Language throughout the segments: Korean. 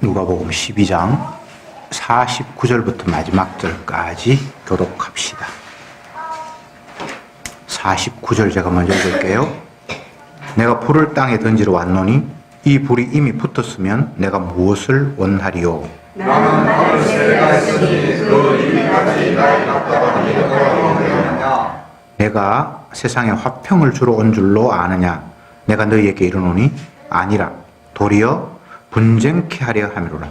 누가복음 12장 49절부터 마지막 절까지 교독합시다. 49절 제가 먼저 읽을게요. 내가 불을 땅에 던지러 왔노니 이 불이 이미 붙었으면 내가 무엇을 원하리요? 내가 세상에 화평을 주러 온 줄로 아느냐? 내가 너희에게 이르노니 아니라 도리어 분쟁케 하려 함이로라.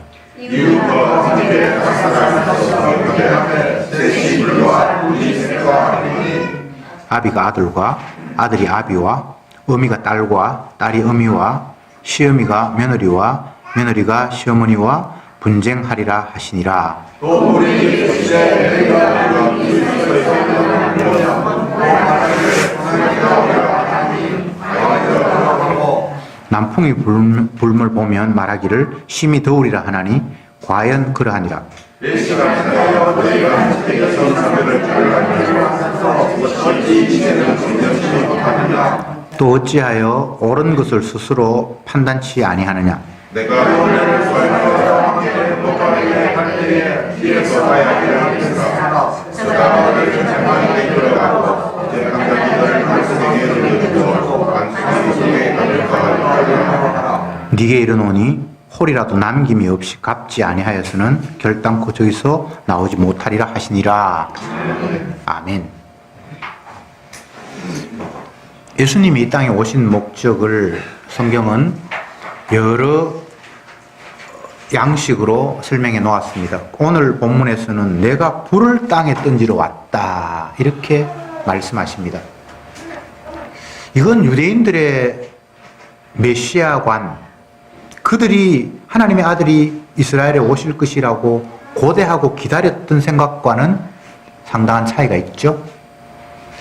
아비가 아들과 아들이 아비와 어미가 딸과 딸이 어미와 시어미가 며느리와 며느리가 시어머니와 분쟁하리라 하시니라. 남풍이 불물 보면 말하기를 심히 더우리라 하나니 과연 그러하니라. 또 어찌하여 옳은 것을 스스로 판단치 아니하느냐? 네게 이르노니 홀이라도 남김이 없이 갚지 아니하여서는 결단코 저기서 나오지 못하리라 하시니라. 아멘. 예수님이 이 땅에 오신 목적을 성경은 여러 양식으로 설명해 놓았습니다. 오늘 본문에서는 내가 불을 땅에 던지러 왔다 이렇게 말씀하십니다. 이건 유대인들의 메시아관, 그들이 하나님의 아들이 이스라엘에 오실 것이라고 고대하고 기다렸던 생각과는 상당한 차이가 있죠.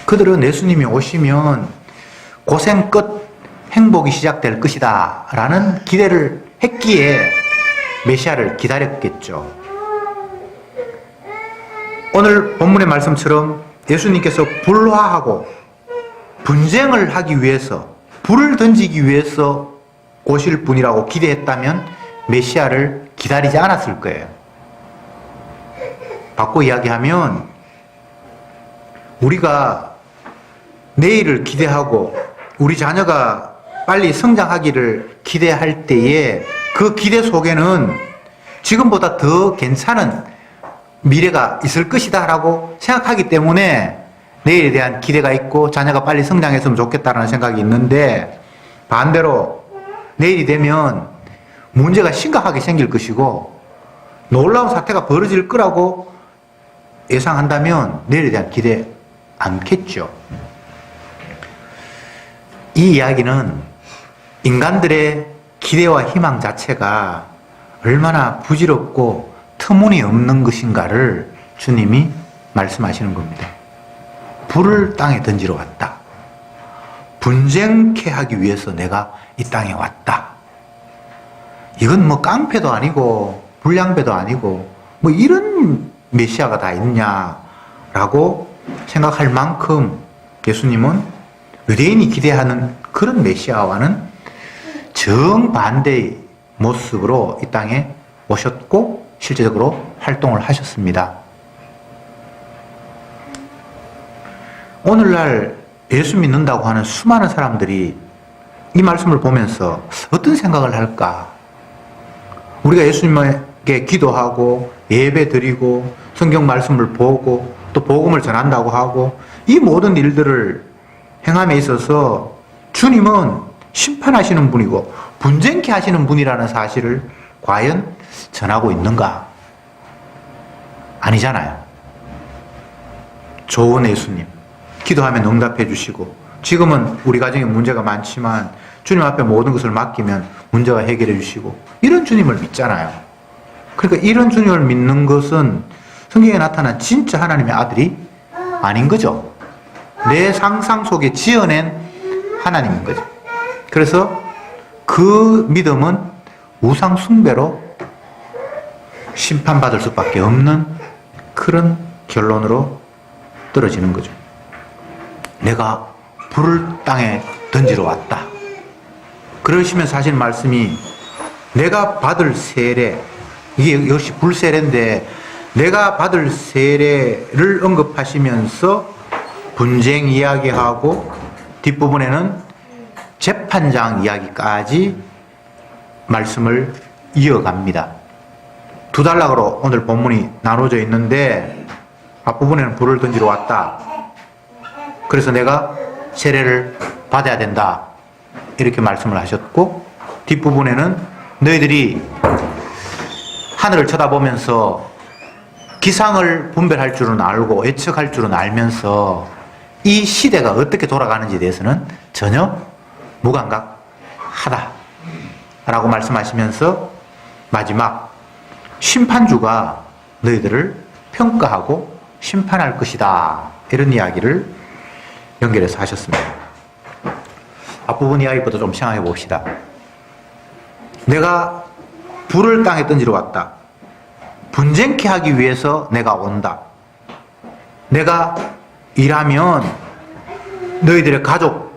그들은 예수님이 오시면 고생 끝 행복이 시작될 것이다 라는 기대를 했기에 메시아를 기다렸겠죠. 오늘 본문의 말씀처럼 예수님께서 불화하고 분쟁을 하기 위해서, 불을 던지기 위해서 오실 분이라고 기대했다면 메시아를 기다리지 않았을 거예요. 바꿔 이야기하면 우리가 내일을 기대하고 우리 자녀가 빨리 성장하기를 기대할 때에 그 기대 속에는 지금보다 더 괜찮은 미래가 있을 것이다 라고 생각하기 때문에 내일에 대한 기대가 있고 자녀가 빨리 성장했으면 좋겠다라는 생각이 있는데, 반대로 내일이 되면 문제가 심각하게 생길 것이고 놀라운 사태가 벌어질 거라고 예상한다면 내일에 대한 기대 않겠죠. 이 이야기는 인간들의 기대와 희망 자체가 얼마나 부질없고 터무니없는 것인가를 주님이 말씀하시는 겁니다. 불을 땅에 던지러 왔다. 분쟁케 하기 위해서 내가 이 땅에 왔다. 이건 뭐 깡패도 아니고 불량배도 아니고 뭐 이런 메시아가 다 있냐라고 생각할 만큼 예수님은 유대인이 기대하는 그런 메시아와는 정반대의 모습으로 이 땅에 오셨고 실제적으로 활동을 하셨습니다. 오늘날 예수 믿는다고 하는 수많은 사람들이 이 말씀을 보면서 어떤 생각을 할까? 우리가 예수님에게 기도하고 예배 드리고 성경 말씀을 보고 또 복음을 전한다고 하고 이 모든 일들을 행함에 있어서 주님은 심판하시는 분이고 분쟁케 하시는 분이라는 사실을 과연 전하고 있는가? 아니잖아요. 좋은 예수님, 기도하면 응답해 주시고 지금은 우리 가정에 문제가 많지만 주님 앞에 모든 것을 맡기면 문제가 해결해 주시고 이런 주님을 믿잖아요. 그러니까 이런 주님을 믿는 것은 성경에 나타난 진짜 하나님의 아들이 아닌 거죠. 내 상상 속에 지어낸 하나님인 거죠. 그래서 그 믿음은 우상 숭배로 심판받을 수밖에 없는 그런 결론으로 떨어지는 거죠. 내가 불을 땅에 던지러 왔다. 그러시면 사실 말씀이 내가 받을 세례, 이게 역시 불세례인데 내가 받을 세례를 언급하시면서 분쟁 이야기하고 뒷부분에는 재판장 이야기까지 말씀을 이어갑니다. 두 단락으로 오늘 본문이 나눠져 있는데 앞부분에는 불을 던지러 왔다. 그래서 내가 세례를 받아야 된다. 이렇게 말씀을 하셨고 뒷부분에는 너희들이 하늘을 쳐다보면서 기상을 분별할 줄은 알고 예측할 줄은 알면서 이 시대가 어떻게 돌아가는지에 대해서는 전혀 무감각하다 라고 말씀하시면서 마지막 심판주가 너희들을 평가하고 심판할 것이다 이런 이야기를 연결해서 하셨습니다. 앞부분 이야기부터 좀 생각해 봅시다. 내가 불을 땅에 던지러 왔다. 분쟁케 하기 위해서 내가 온다. 내가 일하면 너희들의 가족,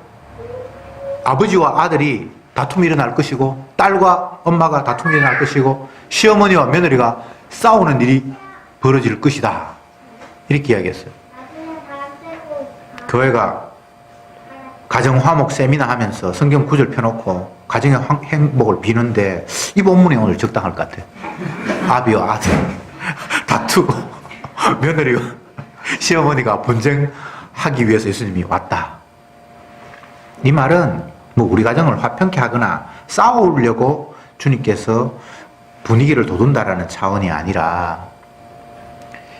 아버지와 아들이 다툼이 일어날 것이고 딸과 엄마가 다툼이 일어날 것이고 시어머니와 며느리가 싸우는 일이 벌어질 것이다. 이렇게 이야기했어요. 교회가 가정화목 세미나 하면서 성경 구절 펴놓고 가정의 행복을 비는데 이 본문이 오늘 적당할 것 같아요. 아비와 아들 다투고 며느리가 시어머니가 분쟁하기 위해서 예수님이 왔다. 이 말은 뭐 우리 가정을 화평케 하거나 싸우려고 주님께서 분위기를 돋운다라는 차원이 아니라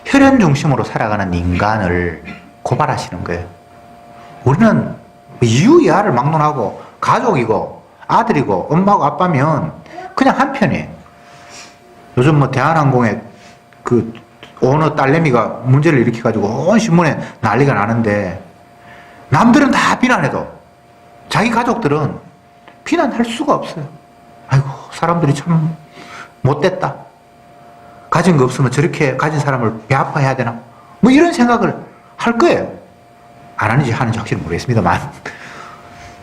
혈연 중심으로 살아가는 인간을 고발하시는 거예요. 우리는 이유야를 막론하고 가족이고 아들이고 엄마고 아빠면 그냥 한편이에요. 요즘 뭐 대한항공의 그 오너 딸내미가 문제를 일으켜가지고 온 신문에 난리가 나는데 남들은 다 비난해도 자기 가족들은 비난할 수가 없어요. 아이고 사람들이 참 못됐다. 가진 거 없으면 저렇게 가진 사람을 배 아파해야 되나? 뭐 이런 생각을 할 거예요. 안 하는지 하는지 확실히 모르겠습니다만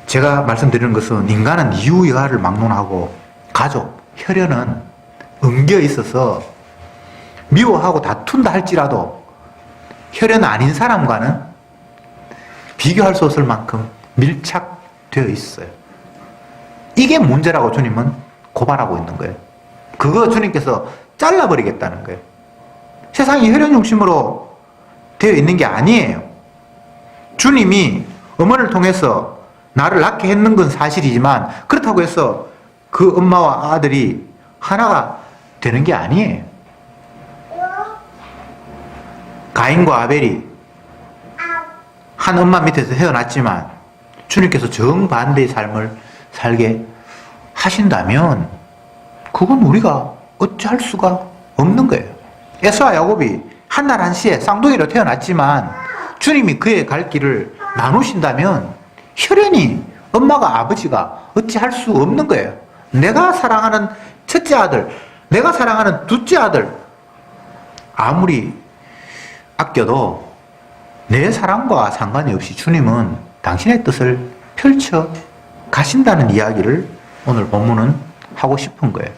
제가 말씀드리는 것은 인간은 이유야를 막론하고 가족, 혈연은 엉겨 있어서 미워하고 다툰다 할지라도 혈연 아닌 사람과는 비교할 수 없을 만큼 밀착되어 있어요. 이게 문제라고 주님은 고발하고 있는 거예요. 그거 주님께서 잘라버리겠다는 거예요. 세상이 혈연 중심으로 되어 있는 게 아니에요. 주님이 어머니를 통해서 나를 낳게 했는 건 사실이지만 그렇다고 해서 그 엄마와 아들이 하나가 되는 게 아니에요. 가인과 아벨이 한 엄마 밑에서 태어났지만 주님께서 정반대의 삶을 살게 하신다면 그건 우리가 어찌할 수가 없는 거예요. 에서와 야곱이 한날 한시에 쌍둥이로 태어났지만 주님이 그의 갈 길을 나누신다면 혈연이 엄마가 아버지가 어찌할 수 없는 거예요. 내가 사랑하는 첫째 아들, 내가 사랑하는 둘째 아들 아무리 아껴도 내 사랑과 상관이 없이 주님은 당신의 뜻을 펼쳐 가신다는 이야기를 오늘 본문은 하고 싶은 거예요.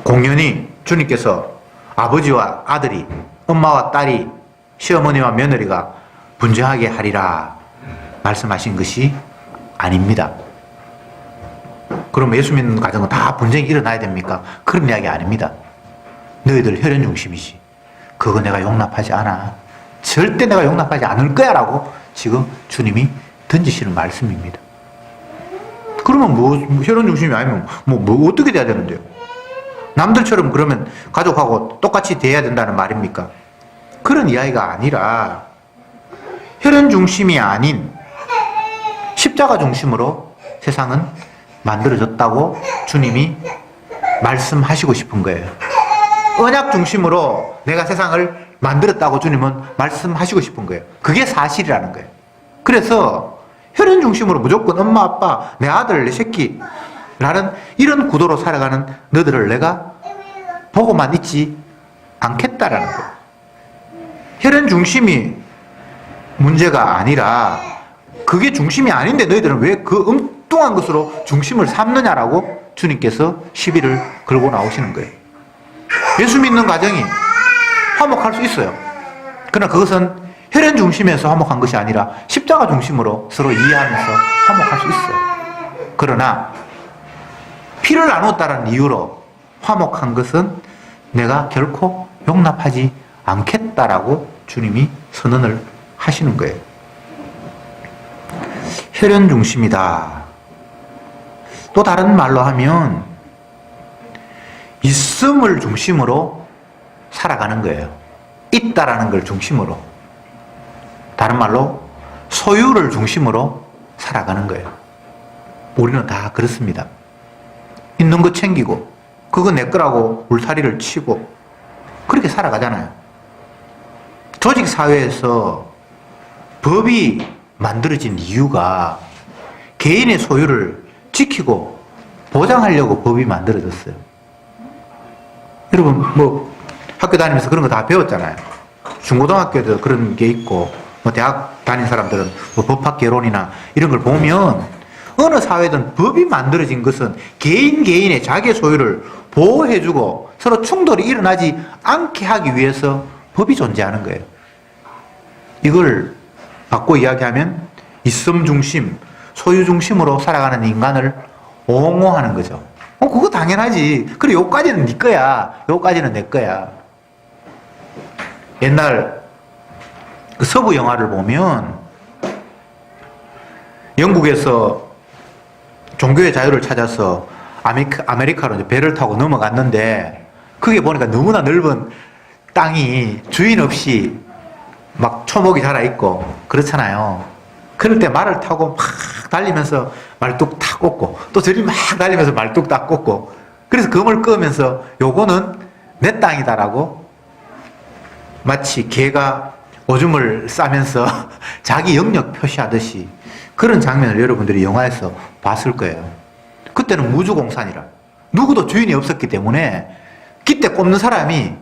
공연히 주님께서 아버지와 아들이, 엄마와 딸이, 시어머니와 며느리가 분쟁하게 하리라 말씀하신 것이 아닙니다. 그럼 예수 믿는 가정은 다 분쟁이 일어나야 됩니까? 그런 이야기 아닙니다. 너희들 혈연 중심이지. 그거 내가 용납하지 않아. 절대 내가 용납하지 않을 거야 라고 지금 주님이 던지시는 말씀입니다. 그러면 뭐 혈연 중심이 아니면 뭐 어떻게 돼야 되는데요? 남들처럼 그러면 가족하고 똑같이 대해야 된다는 말입니까? 그런 이야기가 아니라 혈연 중심이 아닌 십자가 중심으로 세상은 만들어졌다고 주님이 말씀하시고 싶은 거예요. 언약 중심으로 내가 세상을 만들었다고 주님은 말씀하시고 싶은 거예요. 그게 사실이라는 거예요. 그래서 혈연 중심으로 무조건 엄마, 아빠, 내 아들, 내 새끼 라는 이런 구도로 살아가는 너들을 내가 보고만 있지 않겠다라는 거예요. 혈연 중심이 문제가 아니라 그게 중심이 아닌데 너희들은 왜 그 엉뚱한 것으로 중심을 삼느냐라고 주님께서 시비를 걸고 나오시는 거예요. 예수 믿는 가정이 화목할 수 있어요. 그러나 그것은 혈연 중심에서 화목한 것이 아니라 십자가 중심으로 서로 이해하면서 화목할 수 있어요. 그러나 피를 나눴다는 이유로 화목한 것은 내가 결코 용납하지 않겠다라고 주님이 선언을 하시는 거예요. 혈연 중심이다. 또 다른 말로 하면 있음을 중심으로 살아가는 거예요. 있다라는 걸 중심으로. 다른 말로 소유를 중심으로 살아가는 거예요. 우리는 다 그렇습니다. 있는 거 챙기고 그거 내 거라고 울타리를 치고 그렇게 살아가잖아요. 조직 사회에서 법이 만들어진 이유가 개인의 소유를 지키고 보장하려고 법이 만들어졌어요. 여러분 뭐 학교 다니면서 그런 거 다 배웠잖아요. 중고등학교에도 그런 게 있고 뭐 대학 다닌 사람들은 뭐 법학 개론이나 이런 걸 보면 어느 사회든 법이 만들어진 것은 개인의 자기 소유를 보호해주고 서로 충돌이 일어나지 않게 하기 위해서 법이 존재하는 거예요. 이걸 바꿔 이야기하면 있음 중심, 소유 중심으로 살아가는 인간을 옹호하는 거죠. 그거 당연하지. 그래, 요까지는 네 거야. 요까지는 내 거야. 옛날 그 서부 영화를 보면 영국에서 종교의 자유를 찾아서 아메리카로 배를 타고 넘어갔는데 그게 보니까 너무나 넓은 땅이 주인 없이 막 초목이 자라있고 그렇잖아요. 그럴 때 말을 타고 막 달리면서 말뚝 탁 꽂고 또 저리 막 달리면서 말뚝 탁 꽂고 그래서 금을 끄면서 요거는 내 땅이다라고 마치 개가 오줌을 싸면서 자기 영역 표시하듯이 그런 장면을 여러분들이 영화에서 봤을 거예요. 그때는 무주공산이라 누구도 주인이 없었기 때문에 기대 꼽는 사람이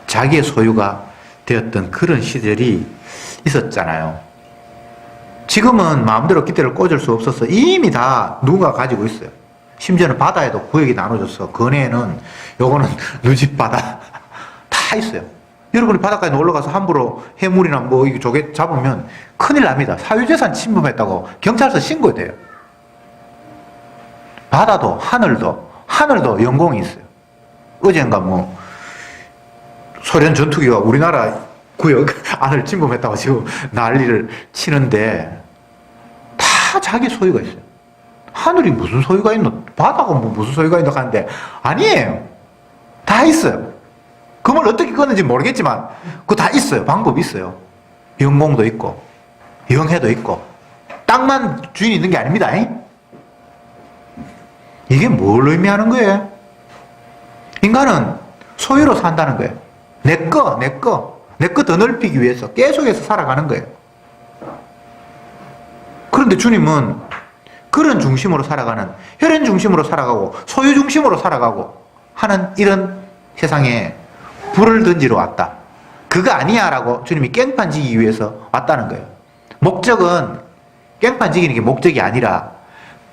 자기의 소유가 되었던 그런 시절이 있었잖아요. 지금은 마음대로 기대를 꽂을 수 없어서 이미 다 누가 가지고 있어요. 심지어는 바다에도 구역이 나눠져서 건해에는 요거는 누집 바다 다 있어요. 여러분이 바닷가에 놀러 가서 함부로 해물이나 뭐 이거 조개 잡으면 큰일 납니다. 사유재산 침범했다고 경찰서 신고돼요. 바다도 하늘도 연공이 있어요. 어젠가 뭐 소련 전투기가 우리나라 구역 안을 침범했다고 지금 난리를 치는데 다 자기 소유가 있어요. 하늘이 무슨 소유가 있노? 바다가 뭐 무슨 소유가 있노? 하는데 아니에요. 다 있어요. 금을 어떻게 끄는지 모르겠지만 그거 다 있어요. 방법이 있어요. 영공도 있고 영해도 있고 땅만 주인이 있는 게 아닙니다. 이게 뭘 의미하는 거예요? 인간은 소유로 산다는 거예요. 내 거 더 넓히기 위해서 계속해서 살아가는 거예요. 그런데 주님은 그런 중심으로 살아가는, 혈연 중심으로 살아가고 소유 중심으로 살아가고 하는 이런 세상에 불을 던지러 왔다. 그거 아니야 라고 주님이 깽판 지기 위해서 왔다는 거예요. 목적은 깽판 지기는 게 목적이 아니라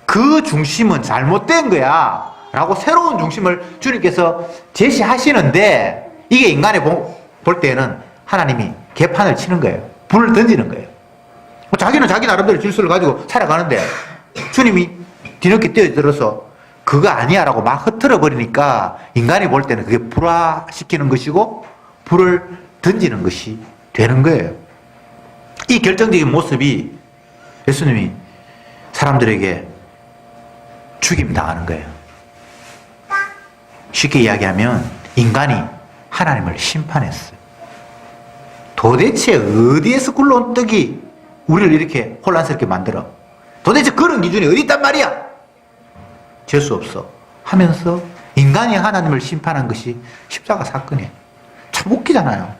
그 중심은 잘못된 거야 라고 새로운 중심을 주님께서 제시하시는데 이게 인간이 볼 때는 하나님이 개판을 치는 거예요. 불을 던지는 거예요. 자기는 자기 나름대로 질서를 가지고 살아가는데 주님이 뒤늦게 뛰어들어서 그거 아니야 라고 막 흐트러 버리니까 인간이 볼 때는 그게 불화시키는 것이고 불을 던지는 것이 되는 거예요. 이 결정적인 모습이 예수님이 사람들에게 죽임 당하는 거예요. 쉽게 이야기하면 인간이 하나님을 심판했어요. 도대체 어디에서 굴러온 떡이 우리를 이렇게 혼란스럽게 만들어? 도대체 그런 기준이 어디 있단 말이야? 재수 없어 하면서 인간이 하나님을 심판한 것이 십자가 사건이에요. 참 웃기잖아요.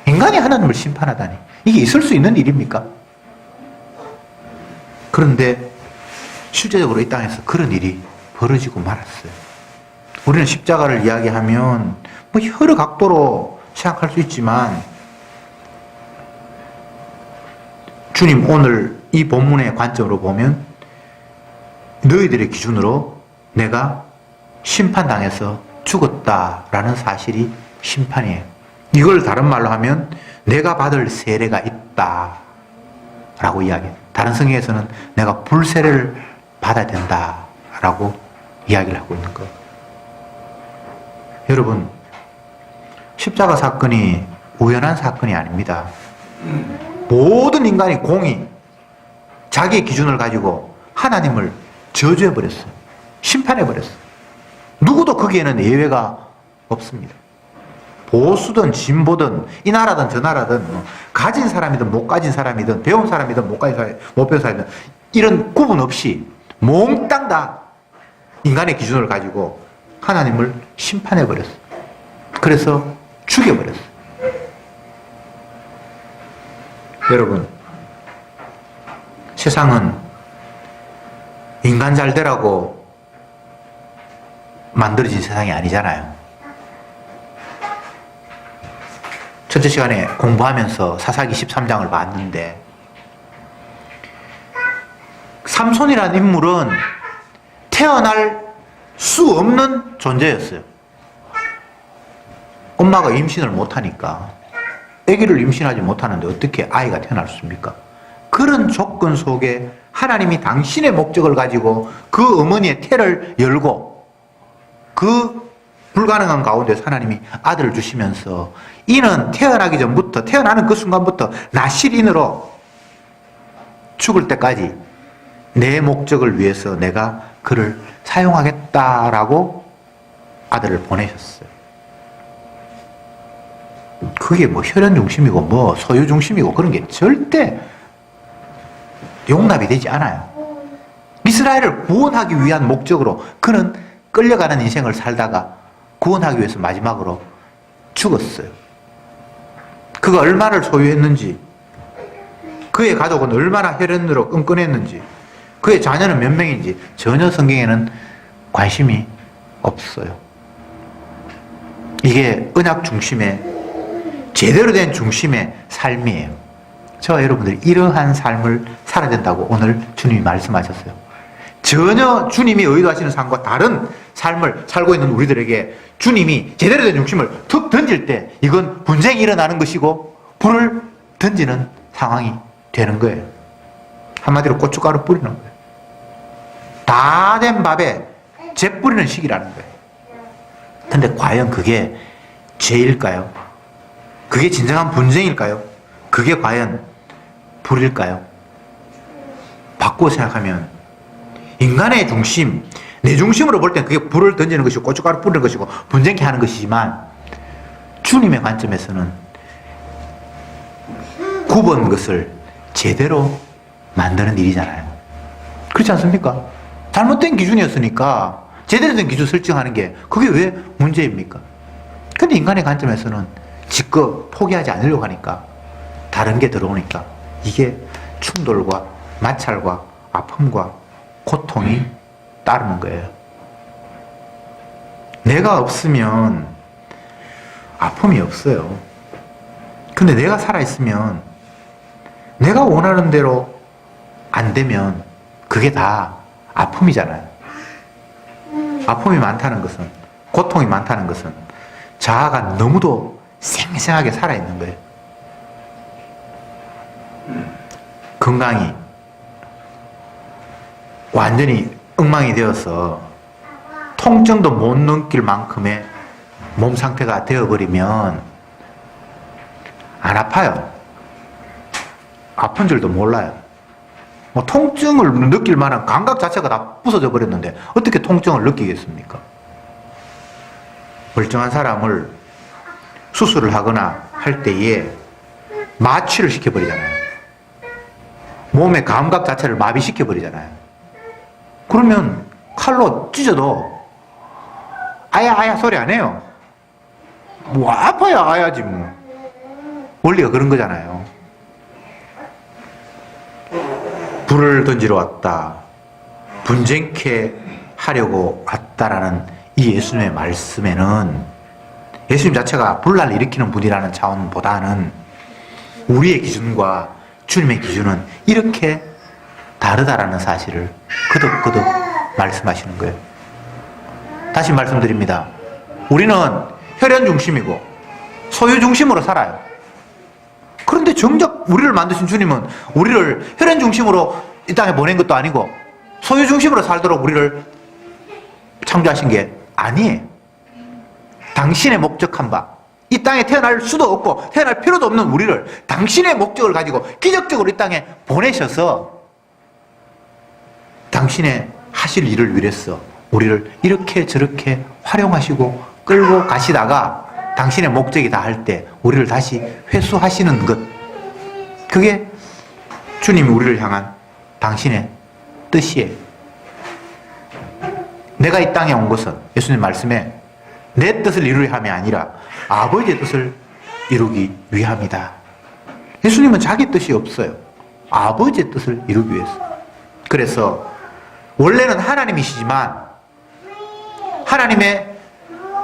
인간이 하나님을 심판하다니 이게 있을 수 있는 일입니까? 그런데 실제적으로 이 땅에서 그런 일이 벌어지고 말았어요. 우리는 십자가를 이야기하면 뭐 여러 각도로 생각할 수 있지만 주님 오늘 이 본문의 관점으로 보면 너희들의 기준으로 내가 심판당해서 죽었다라는 사실이 심판이에요. 이걸 다른 말로 하면 내가 받을 세례가 있다라고 이야기해요. 다른 성경에서는 내가 불세례를 받아야 된다라고 이야기를 하고 있는 거예요. 여러분, 십자가 사건이 우연한 사건이 아닙니다. 모든 인간이 공히 자기의 기준을 가지고 하나님을 저주해버렸어요. 심판해버렸어요. 누구도 거기에는 예외가 없습니다. 보수든 진보든 이 나라든 저 나라든 가진 사람이든 못 가진 사람이든 배운 사람이든 못 가진 사람이든 못 배운 사람이든 이런 구분 없이 몽땅 다 인간의 기준을 가지고 하나님을 심판해버렸어요. 그래서 죽여버렸어요. 여러분, 세상은 인간 잘 되라고 만들어진 세상이 아니잖아요. 첫째 시간에 공부하면서 사사기 13장을 봤는데 삼손이라는 인물은 태어날 수 없는 존재였어요. 엄마가 임신을 못하니까 아기를 임신하지 못하는데 어떻게 아이가 태어날 수 있습니까? 그런 조건 속에 하나님이 당신의 목적을 가지고 그 어머니의 태를 열고 그 불가능한 가운데서 하나님이 아들을 주시면서 이는 태어나기 전부터 태어나는 그 순간부터 나실인으로 죽을 때까지 내 목적을 위해서 내가 그를 사용하겠다라고 아들을 보내셨어요. 그게 뭐 혈연 중심이고 뭐 소유 중심이고 그런 게 절대 용납이 되지 않아요. 이스라엘을 구원하기 위한 목적으로 그는 끌려가는 인생을 살다가 구원하기 위해서 마지막으로 죽었어요. 그가 얼마를 소유했는지, 그의 가족은 얼마나 혈연으로 끈끈했는지, 그의 자녀는 몇 명인지 전혀 성경에는 관심이 없어요. 이게 언약 중심의 제대로 된 중심의 삶이에요. 저와 여러분들이 이러한 삶을 살아야 된다고 오늘 주님이 말씀하셨어요. 전혀 주님이 의도하시는 삶과 다른 삶을 살고 있는 우리들에게 주님이 제대로 된 중심을 툭 던질 때 이건 분쟁이 일어나는 것이고 불을 던지는 상황이 되는 거예요. 한마디로 고춧가루 뿌리는 거예요. 다 된 밥에 재 뿌리는 시기라는 거예요. 근데 과연 그게 죄일까요? 그게 진정한 분쟁일까요? 그게 과연 불일까요? 바꾸어 생각하면 인간의 중심, 내 중심으로 볼 땐 그게 불을 던지는 것이고 고춧가루 뿌리는 것이고 분쟁케 하는 것이지만 주님의 관점에서는 굽은 것을 제대로 만드는 일이잖아요. 그렇지 않습니까? 잘못된 기준이었으니까 제대로 된 기준 설정하는 게 그게 왜 문제입니까? 근데 인간의 관점에서는 지껏 포기하지 않으려고 하니까 다른 게 들어오니까 이게 충돌과 마찰과 아픔과 고통이 따르는 거예요. 내가 없으면 아픔이 없어요. 근데 내가 살아있으면 내가 원하는 대로 안 되면 그게 다 아픔이잖아요. 아픔이 많다는 것은, 고통이 많다는 것은 자아가 너무도 생생하게 살아있는 거예요. 건강이 완전히 엉망이 되어서 통증도 못 느낄 만큼의 몸 상태가 되어버리면 안 아파요. 아픈 줄도 몰라요. 뭐 통증을 느낄 만한 감각 자체가 다 부서져 버렸는데 어떻게 통증을 느끼겠습니까? 멀쩡한 사람을 수술을 하거나 할 때에 마취를 시켜버리잖아요. 몸의 감각 자체를 마비시켜버리잖아요. 그러면 칼로 찢어도 아야 아야 소리 안 해요. 뭐 아파야 아야지 뭐. 원리가 그런 거잖아요. 불을 던지러 왔다, 분쟁케 하려고 왔다라는 이 예수님의 말씀에는 예수님 자체가 분란을 일으키는 분이라는 차원보다는 우리의 기준과 주님의 기준은 이렇게 다르다라는 사실을 거듭거듭 말씀하시는 거예요. 다시 말씀드립니다. 우리는 혈연 중심이고 소유 중심으로 살아요. 그런데 정작 우리를 만드신 주님은 우리를 혈연 중심으로 이 땅에 보낸 것도 아니고 소유 중심으로 살도록 우리를 창조하신 게 아니에요. 당신의 목적한 바, 이 땅에 태어날 수도 없고 태어날 필요도 없는 우리를 당신의 목적을 가지고 기적적으로 이 땅에 보내셔서 당신의 하실 일을 위해서 우리를 이렇게 저렇게 활용하시고 끌고 가시다가 당신의 목적이 다 할 때 우리를 다시 회수하시는 것, 그게 주님이 우리를 향한 당신의 뜻이에요. 내가 이 땅에 온 것은 예수님 말씀에 내 뜻을 이루려 함이 아니라 아버지의 뜻을 이루기 위함이다. 예수님은 자기 뜻이 없어요. 아버지의 뜻을 이루기 위해서. 그래서 원래는 하나님이시지만 하나님의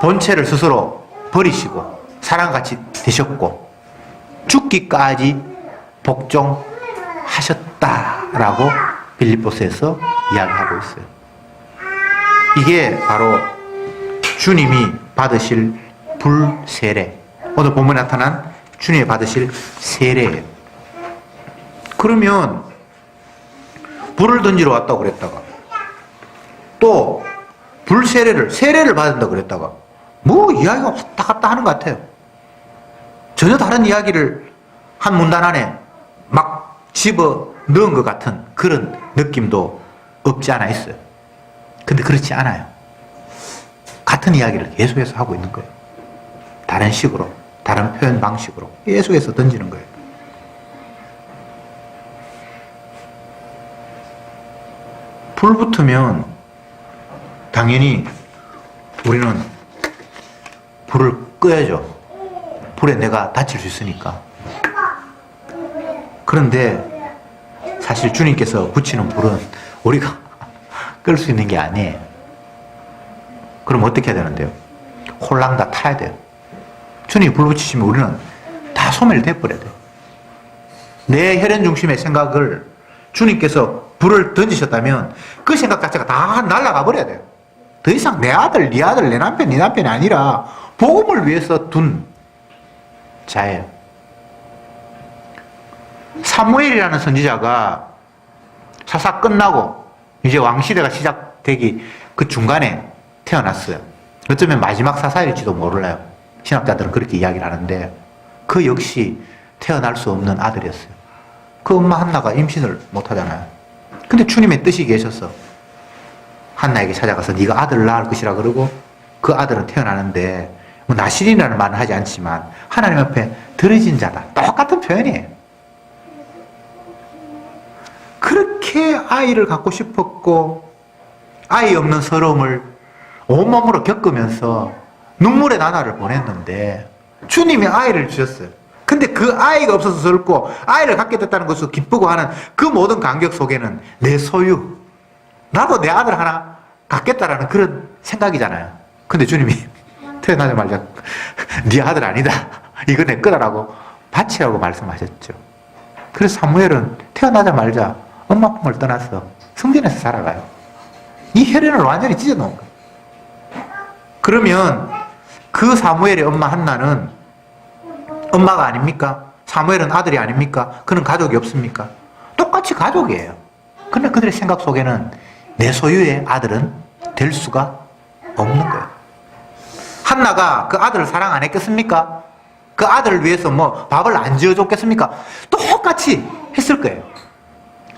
본체를 스스로 버리시고 사람같이 되셨고 죽기까지 복종하셨다라고 빌립보서에서 이야기하고 있어요. 이게 바로 주님이 받으실 불세례, 오늘 본문에 나타난 주님이 받으실 세례예요. 그러면 불을 던지러 왔다고 그랬다가 또 불세례를, 세례를 받는다고 그랬다가 뭐 이야기가 왔다 갔다 하는 것 같아요. 전혀 다른 이야기를 한 문단 안에 막 집어 넣은 것 같은 그런 느낌도 없지 않아 있어요. 근데 그렇지 않아요. 같은 이야기를 계속해서 하고 있는 거예요. 다른 식으로, 다른 표현 방식으로 계속해서 던지는 거예요. 불 붙으면 당연히 우리는 불을 끄야죠. 불에 내가 다칠 수 있으니까. 그런데 사실 주님께서 붙이는 불은 우리가 끌 수 있는 게 아니에요. 그럼 어떻게 해야 되는데요? 홀랑 다 타야 돼요. 주님이 불 붙이시면 우리는 다 소멸돼 버려야 돼요. 내 혈연 중심의 생각을 주님께서 불을 던지셨다면 그 생각 자체가 다 날아가 버려야 돼요. 더 이상 내 아들, 네 아들, 내 남편, 네 남편이 아니라 복음을 위해서 둔 자예요. 사무엘이라는 선지자가 사사 끝나고 이제 왕시대가 시작되기 그 중간에 태어났어요. 어쩌면 마지막 사사일지도 몰라요. 신학자들은 그렇게 이야기를 하는데 그 역시 태어날 수 없는 아들이었어요. 그 엄마 한나가 임신을 못하잖아요. 근데 주님의 뜻이 계셔서 한나에게 찾아가서 네가 아들을 낳을 것이라 그러고 그 아들은 태어나는데 뭐 나실이라는 말은 하지 않지만 하나님 앞에 들어진 자다. 똑같은 표현이에요. 그렇게 아이를 갖고 싶었고 아이 없는 서러움을 온몸으로 겪으면서 눈물의 나날을 보냈는데 주님이 아이를 주셨어요. 근데 그 아이가 없어서 슬프고 아이를 갖게 됐다는 것을 기쁘고 하는 그 모든 감격 속에는 내 소유, 나도 내 아들 하나 갖겠다라는 그런 생각이잖아요. 근데 주님이 태어나자마자 네 아들 아니다. 이거 내 거다라고 바치라고 말씀하셨죠. 그래서 사무엘은 태어나자마자 엄마 품을 떠나서 성전에서 살아가요. 이 혈연을 완전히 찢어놓은 거예요. 그러면 그 사무엘의 엄마 한나는 엄마가 아닙니까? 사무엘은 아들이 아닙니까? 그는 가족이 없습니까? 똑같이 가족이에요. 그런데 그들의 생각 속에는 내 소유의 아들은 될 수가 없는 거예요. 한나가 그 아들을 사랑 안 했겠습니까? 그 아들을 위해서 뭐 밥을 안 지어줬겠습니까? 똑같이 했을 거예요.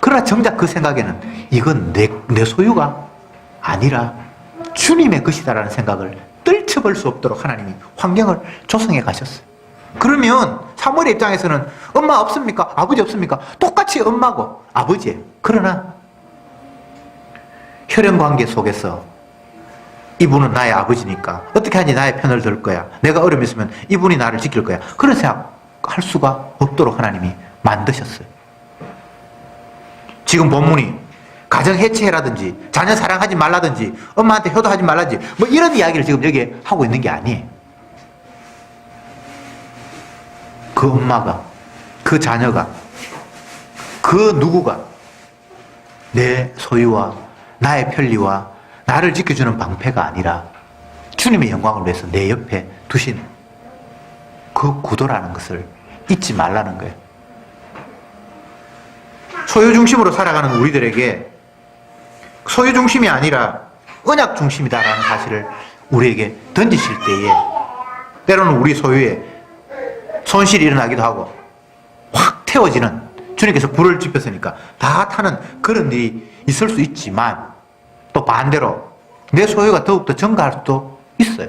그러나 정작 그 생각에는 이건 내 소유가 아니라 주님의 것이다라는 생각을 떨쳐볼 수 없도록 하나님이 환경을 조성해 가셨어요. 그러면 사무엘의 입장에서는 엄마 없습니까? 아버지 없습니까? 똑같이 엄마고 아버지예요. 그러나 혈연관계 속에서 이분은 나의 아버지니까 어떻게 하니 나의 편을 들 거야. 내가 어려움이 있으면 이분이 나를 지킬 거야. 그런 생각 할 수가 없도록 하나님이 만드셨어요. 지금 본문이 가정 해체라든지 자녀 사랑하지 말라든지 엄마한테 효도하지 말라든지 뭐 이런 이야기를 지금 여기에 하고 있는 게 아니에요. 그 엄마가, 그 자녀가, 그 누구가 내 소유와 나의 편리와 나를 지켜주는 방패가 아니라 주님의 영광을 위해서 내 옆에 두신 그 구도라는 것을 잊지 말라는 거예요. 소유 중심으로 살아가는 우리들에게 소유 중심이 아니라 언약 중심이다라는 사실을 우리에게 던지실 때에 때로는 우리 소유에 손실이 일어나기도 하고 확 태워지는, 주님께서 불을 지폈으니까 다 타는 그런 일이 있을 수 있지만 또 반대로 내 소유가 더욱더 증가할 수도 있어요.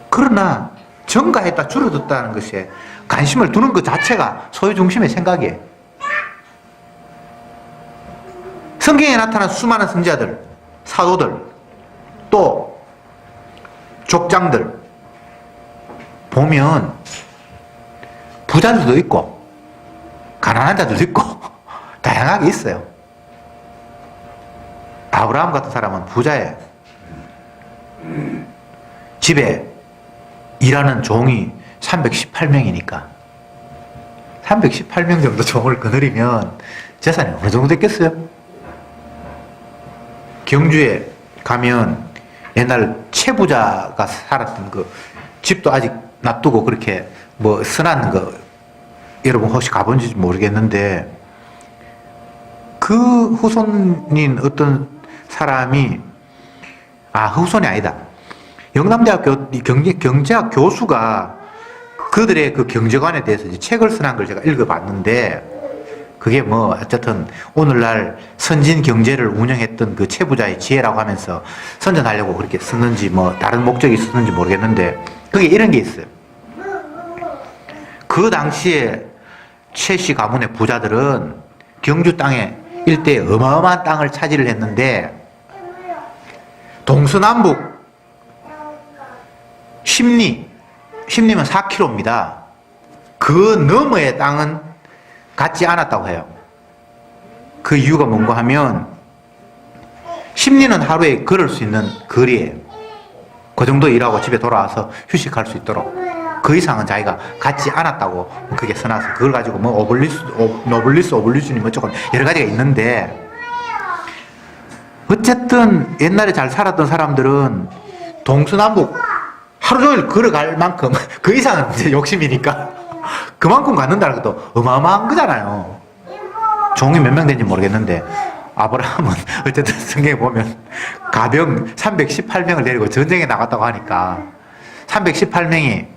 그러나 증가했다 줄어들었다는 것에 관심을 두는 것 자체가 소유 중심의 생각이에요. 성경에 나타난 수많은 선지자들, 사도들, 또 족장들 보면 부자들도 있고 가난한 자들도 있고 다양하게 있어요. 아브라함 같은 사람은 부자예요. 집에 일하는 종이 318명이니까 318명 정도 종을 거느리면 재산이 어느 정도 됐겠어요? 경주에 가면 옛날 최부자가 살았던 그 집도 아직 놔두고 그렇게 뭐 선한 거, 여러분 혹시 가본지 모르겠는데 그 후손인 어떤 사람이, 후손이 아니다, 영남대학교 경제학 교수가 그들의 그 경제관에 대해서 이제 책을 쓴 걸 제가 읽어봤는데, 그게 뭐 어쨌든 오늘날 선진 경제를 운영했던 그 최부자의 지혜라고 하면서 선전하려고 그렇게 썼는지 뭐 다른 목적이 있었는지 모르겠는데, 그게 이런 게 있어요. 그 당시에 최씨 가문의 부자들은 경주 땅에 일대에 어마어마한 땅을 차지를 했는데, 동서남북 십리면 4km입니다. 그 너머의 땅은 갖지 않았다고 해요. 그 이유가 뭔가 하면 십리는 하루에 걸을 수 있는 거리예요. 그 정도 일하고 집에 돌아와서 휴식할 수 있도록. 그 이상은 자기가 갖지 않았다고 그게 써놔서, 그걸 가지고 뭐 노블리스 오블리주니 뭐 조금 여러 가지가 있는데, 어쨌든 옛날에 잘 살았던 사람들은 동서남북 하루 종일 걸어갈 만큼, 그 이상은 이제 욕심이니까 그만큼 갖는다는 것도 어마어마한 거잖아요. 종이 몇 명 된지 모르겠는데 아브라함은 어쨌든 성경에 보면 가병 318명을 데리고 전쟁에 나갔다고 하니까 318명이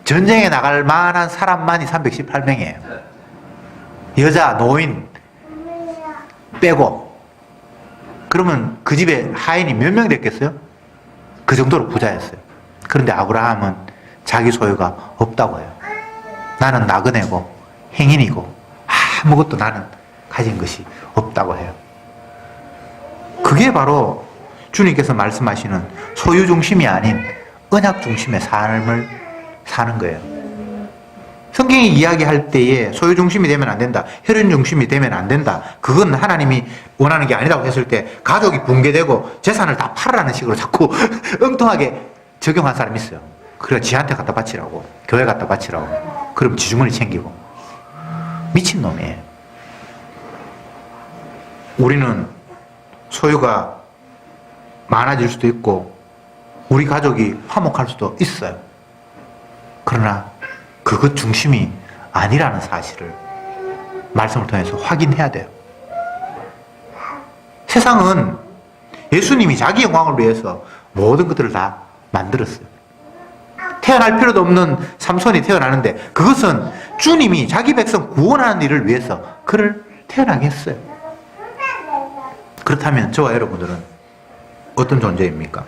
전쟁에 나갈 만한 사람만이 318명이에요. 여자, 노인 빼고. 그러면 그 집에 하인이 몇 명 됐겠어요? 그 정도로 부자였어요. 그런데 아브라함은 자기 소유가 없다고 해요. 나는 나그네고 행인이고 아무것도 나는 가진 것이 없다고 해요. 그게 바로 주님께서 말씀하시는 소유 중심이 아닌 언약 중심의 삶을 사는 거예요. 성경이 이야기할 때에 소유 중심이 되면 안 된다, 혈연 중심이 되면 안 된다, 그건 하나님이 원하는 게 아니라고 했을 때 가족이 붕괴되고 재산을 다 팔아라는 식으로 자꾸 엉뚱하게 적용한 사람이 있어요. 그래, 지한테 갖다 바치라고, 교회 갖다 바치라고. 그럼 지주머니 챙기고. 미친놈이에요. 우리는 소유가 많아질 수도 있고 우리 가족이 화목할 수도 있어요. 그러나 그것 중심이 아니라는 사실을 말씀을 통해서 확인해야 돼요. 세상은 예수님이 자기 영광을 위해서 모든 것들을 다 만들었어요. 태어날 필요도 없는 삼손이 태어나는데 그것은 주님이 자기 백성 구원하는 일을 위해서 그를 태어나게 했어요. 그렇다면 저와 여러분들은 어떤 존재입니까?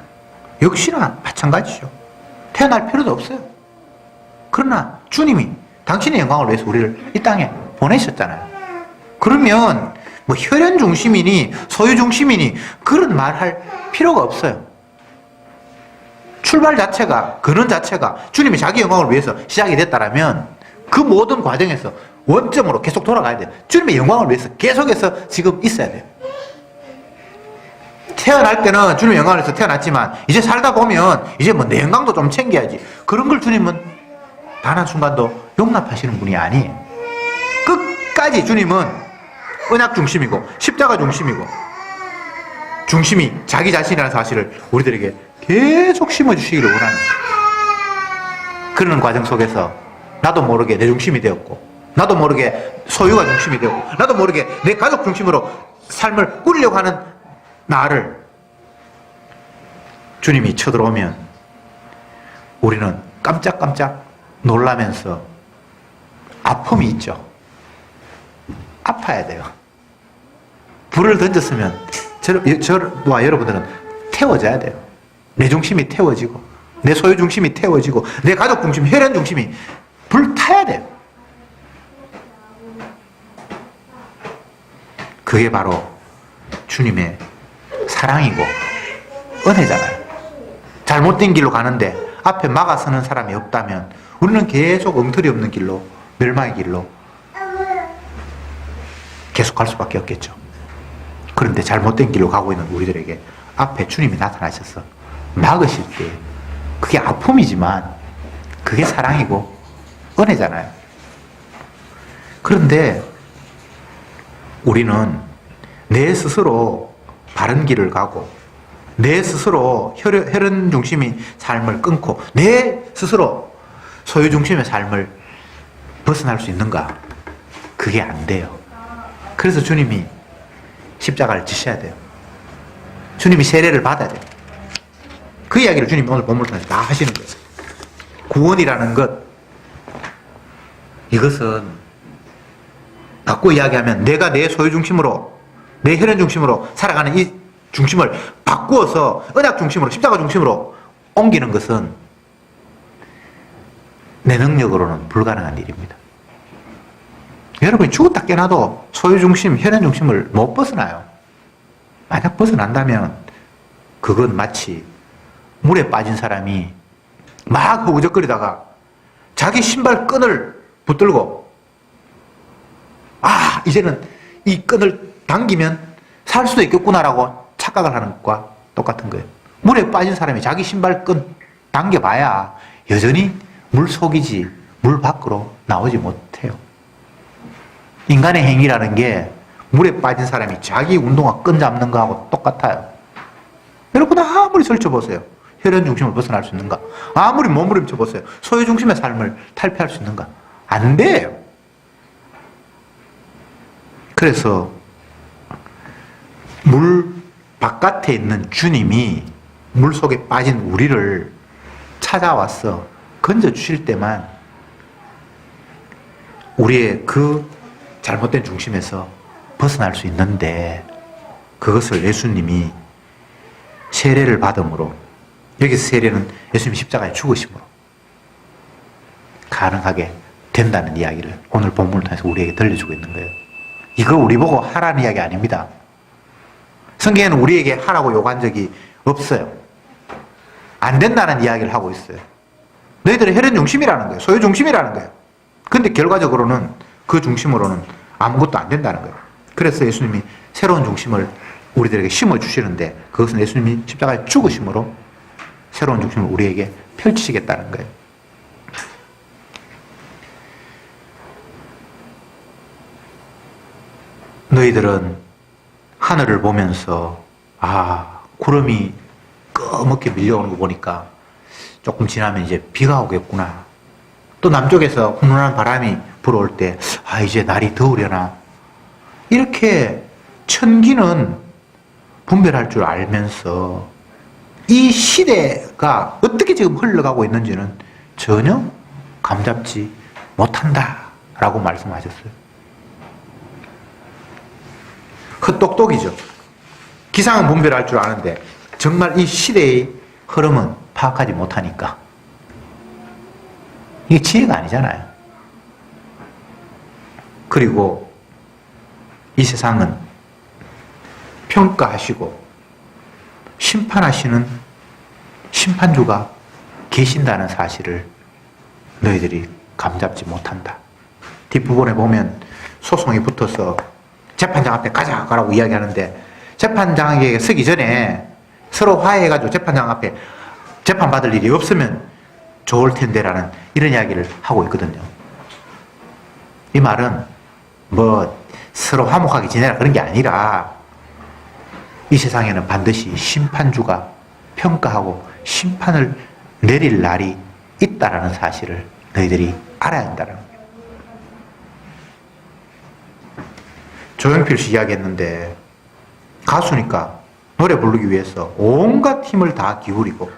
역시나 마찬가지죠. 태어날 필요도 없어요. 그러나 주님이 당신의 영광을 위해서 우리를 이 땅에 보내셨잖아요. 그러면 뭐 혈연 중심이니 소유 중심이니 그런 말 할 필요가 없어요. 출발 자체가, 근원 자체가 주님이 자기 영광을 위해서 시작이 됐다라면 그 모든 과정에서 원점으로 계속 돌아가야 돼요. 주님의 영광을 위해서 계속해서 지금 있어야 돼요. 태어날 때는 주님의 영광을 위해서 태어났지만 이제 살다 보면 이제 뭐 내 영광도 좀 챙겨야지. 그런 걸 주님은 단 한순간도 용납하시는 분이 아니에요. 끝까지 주님은 언약 중심이고 십자가 중심이고 중심이 자기 자신이라는 사실을 우리들에게 계속 심어주시기를 원하는 거예요. 그러는 과정 속에서 나도 모르게 내 중심이 되었고 나도 모르게 소유가 중심이 되었고 나도 모르게 내 가족 중심으로 삶을 꾸리려고 하는 나를 주님이 쳐들어오면 우리는 깜짝깜짝 놀라면서 아픔이 있죠. 아파야 돼요. 불을 던졌으면 저와 여러분들은 태워져야 돼요. 내 중심이 태워지고 내 소유 중심이 태워지고 내 가족 중심, 혈연 중심이 불타야 돼요. 그게 바로 주님의 사랑이고 은혜잖아요. 잘못된 길로 가는데 앞에 막아서는 사람이 없다면 우리는 계속 엉터리 없는 길로, 멸망의 길로 계속 갈 수밖에 없겠죠. 그런데 잘못된 길로 가고 있는 우리들에게 앞에 주님이 나타나셔서 막으실 때 그게 아픔이지만 그게 사랑이고 은혜잖아요. 그런데 우리는 내 스스로 바른 길을 가고 내 스스로 혈연 중심의 삶을 끊고 내 스스로 소유 중심의 삶을 벗어날 수 있는가? 그게 안 돼요. 그래서 주님이 십자가를 지셔야 돼요. 주님이 세례를 받아야 돼요. 그 이야기를 주님이 오늘 본문을 통해서 다 하시는 거예요. 구원이라는 것, 이것은 바꿔 이야기하면 내가 내 소유 중심으로 내 혈연 중심으로 살아가는 이 중심을 바꾸어서 언약 중심으로 십자가 중심으로 옮기는 것은 내 능력으로는 불가능한 일입니다. 여러분이 죽었다 깨어나도 소유 중심, 혈연 중심을 못 벗어나요. 만약 벗어난다면 그건 마치 물에 빠진 사람이 막 허우적거리다가 자기 신발 끈을 붙들고 이제는 이 끈을 당기면 살 수도 있겠구나라고 착각을 하는 것과 똑같은 거예요. 물에 빠진 사람이 자기 신발 끈 당겨봐야 여전히 물 속이지 물 밖으로 나오지 못해요. 인간의 행위라는 게 물에 빠진 사람이 자기 운동화 끈 잡는 거하고 똑같아요. 여러분 아무리 설쳐보세요. 혈연 중심을 벗어날 수 있는가? 아무리 몸부림쳐보세요. 소유 중심의 삶을 탈피할 수 있는가? 안 돼요. 그래서 물 바깥에 있는 주님이 물 속에 빠진 우리를 찾아와서 건져주실 때만 우리의 그 잘못된 중심에서 벗어날 수 있는데 그것을 예수님이 세례를 받음으로 여기서 세례는 예수님이 십자가에 죽으심으로 가능하게 된다는 이야기를 오늘 본문을 통해서 우리에게 들려주고 있는 거예요. 이거 우리 보고 하라는 이야기 아닙니다. 성경에는 우리에게 하라고 요구한 적이 없어요. 안 된다는 이야기를 하고 있어요. 너희들은 혈연 중심이라는 거예요. 소유 중심이라는 거예요. 근데 결과적으로는 그 중심으로는 아무것도 안 된다는 거예요. 그래서 예수님이 새로운 중심을 우리들에게 심어주시는데 그것은 예수님이 십자가에 죽으심으로 새로운 중심을 우리에게 펼치시겠다는 거예요. 너희들은 하늘을 보면서 구름이 꺼멓게 밀려오는 거 보니까 조금 지나면 이제 비가 오겠구나. 또 남쪽에서 훈훈한 바람이 불어올 때 이제 날이 더우려나. 이렇게 천기는 분별할 줄 알면서 이 시대가 어떻게 지금 흘러가고 있는지는 전혀 감잡지 못한다라고 말씀하셨어요. 헛똑똑이죠. 기상은 분별할 줄 아는데 정말 이 시대의 흐름은 파악하지 못하니까 이게 지혜가 아니잖아요. 그리고 이 세상은 평가하시고 심판하시는 심판주가 계신다는 사실을 너희들이 감잡지 못한다. 뒷부분에 보면 소송이 붙어서 재판장 앞에 가라고 이야기하는데 재판장에게 서기 전에 서로 화해해가지고 재판장 앞에 재판받을 일이 없으면 좋을 텐데라는 이런 이야기를 하고 있거든요. 이 말은 서로 화목하게 지내라 그런 게 아니라 이 세상에는 반드시 심판주가 평가하고 심판을 내릴 날이 있다라는 사실을 너희들이 알아야 한다는 거예요. 조용필 씨 이야기했는데 가수니까 노래 부르기 위해서 온갖 힘을 다 기울이고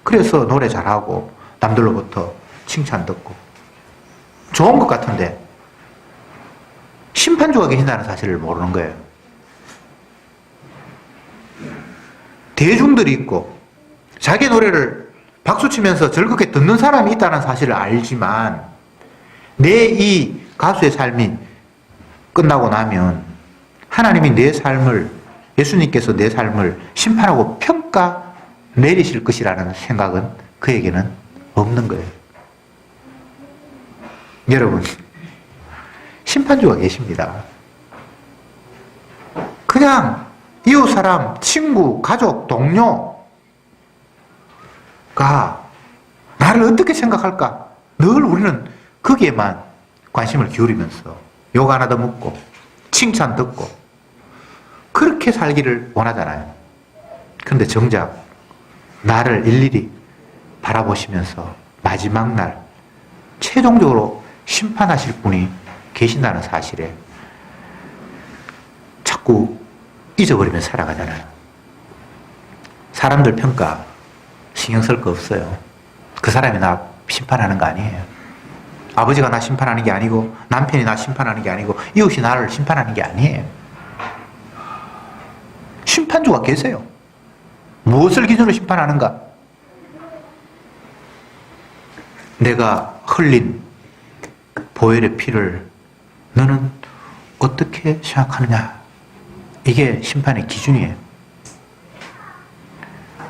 그래서 노래 잘하고 남들로부터 칭찬 듣고 좋은 것 같은데 심판주가 계신다는 사실을 모르는 거예요. 대중들이 있고 자기 노래를 박수치면서 즐겁게 듣는 사람이 있다는 사실을 알지만 내 이 가수의 삶이 끝나고 나면 하나님이 내 삶을, 예수님께서 내 삶을 심판하고 평가 내리실 것이라는 생각은 그에게는 없는 거예요. 여러분, 심판주가 계십니다. 그냥 이웃 사람, 친구, 가족, 동료가 나를 어떻게 생각할까? 늘 우리는 거기에만 관심을 기울이면서 욕 하나 더 묻고 칭찬 듣고 그렇게 살기를 원하잖아요. 그런데 정작 나를 일일이 바라보시면서 마지막 날 최종적으로 심판하실 분이 계신다는 사실에 자꾸 잊어버리면서 살아가잖아요. 사람들 평가 신경 쓸 거 없어요. 그 사람이 나 심판하는 거 아니에요. 아버지가 나 심판하는 게 아니고 남편이 나 심판하는 게 아니고 이웃이 나를 심판하는 게 아니에요. 심판주가 계세요. 무엇을 기준으로 심판하는가? 내가 흘린 보혈의 피를 너는 어떻게 생각하느냐? 이게 심판의 기준이에요.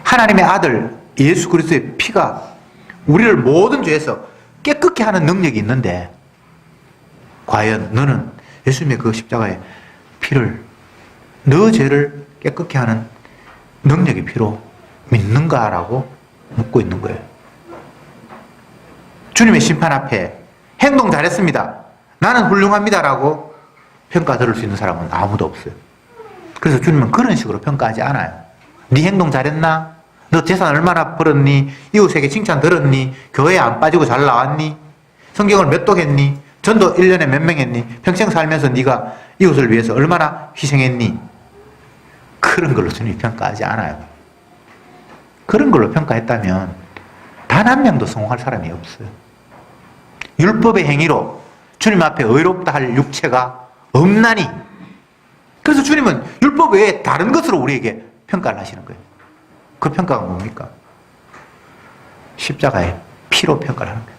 하나님의 아들 예수 그리스도의 피가 우리를 모든 죄에서 깨끗게 하는 능력이 있는데 과연 너는 예수님의 그 십자가의 피를 너 죄를 깨끗게 하는 능력의 피로 믿는가라고 묻고 있는 거예요. 주님의 심판 앞에 행동 잘했습니다. 나는 훌륭합니다라고 평가 들을 수 있는 사람은 아무도 없어요. 그래서 주님은 그런 식으로 평가하지 않아요. 네 행동 잘했나? 너 재산 얼마나 벌었니? 이웃에게 칭찬 들었니? 교회 안 빠지고 잘 나왔니? 성경을 몇 독 했니? 전도 1년에 몇 명 했니? 평생 살면서 네가 이웃을 위해서 얼마나 희생했니? 그런 걸로 주님이 평가하지 않아요. 그런 걸로 평가했다면 단 한 명도 성공할 사람이 없어요. 율법의 행위로 주님 앞에 의롭다 할 육체가 없나니. 그래서 주님은 율법 외에 다른 것으로 우리에게 평가를 하시는 거예요. 그 평가가 뭡니까? 십자가의 피로 평가를 하는 거예요.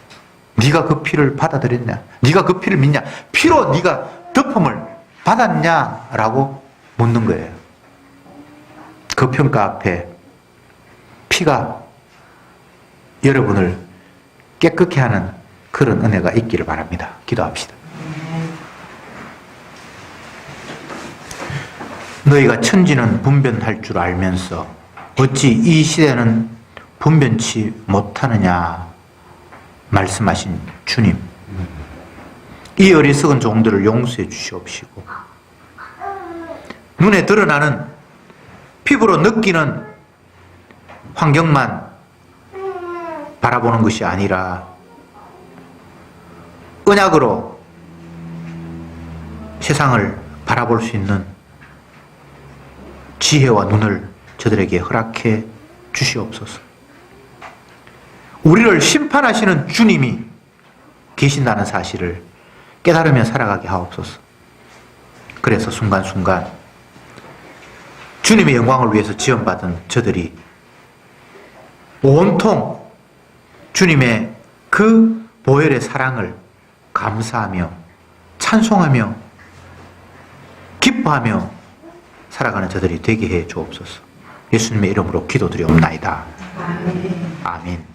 네가 그 피를 받아들였냐? 네가 그 피를 믿냐? 피로 네가 덮음을 받았냐라고 묻는 거예요. 그 평가 앞에 피가 여러분을 깨끗게 하는 그런 은혜가 있기를 바랍니다. 기도합시다. 너희가 천지는 분별할 줄 알면서 어찌 이 시대는 분별치 못하느냐 말씀하신 주님, 이 어리석은 종들을 용서해 주시옵시고 눈에 드러나는 피부로 느끼는 환경만 바라보는 것이 아니라 언약으로 세상을 바라볼 수 있는 지혜와 눈을 저들에게 허락해 주시옵소서. 우리를 심판하시는 주님이 계신다는 사실을 깨달으며 살아가게 하옵소서. 그래서 순간순간 주님의 영광을 위해서 지원받은 저들이 온통 주님의 그 보혈의 사랑을 감사하며 찬송하며 기뻐하며 살아가는 저들이 되게 해 주옵소서. 예수님의 이름으로 기도드리옵나이다. 아멘.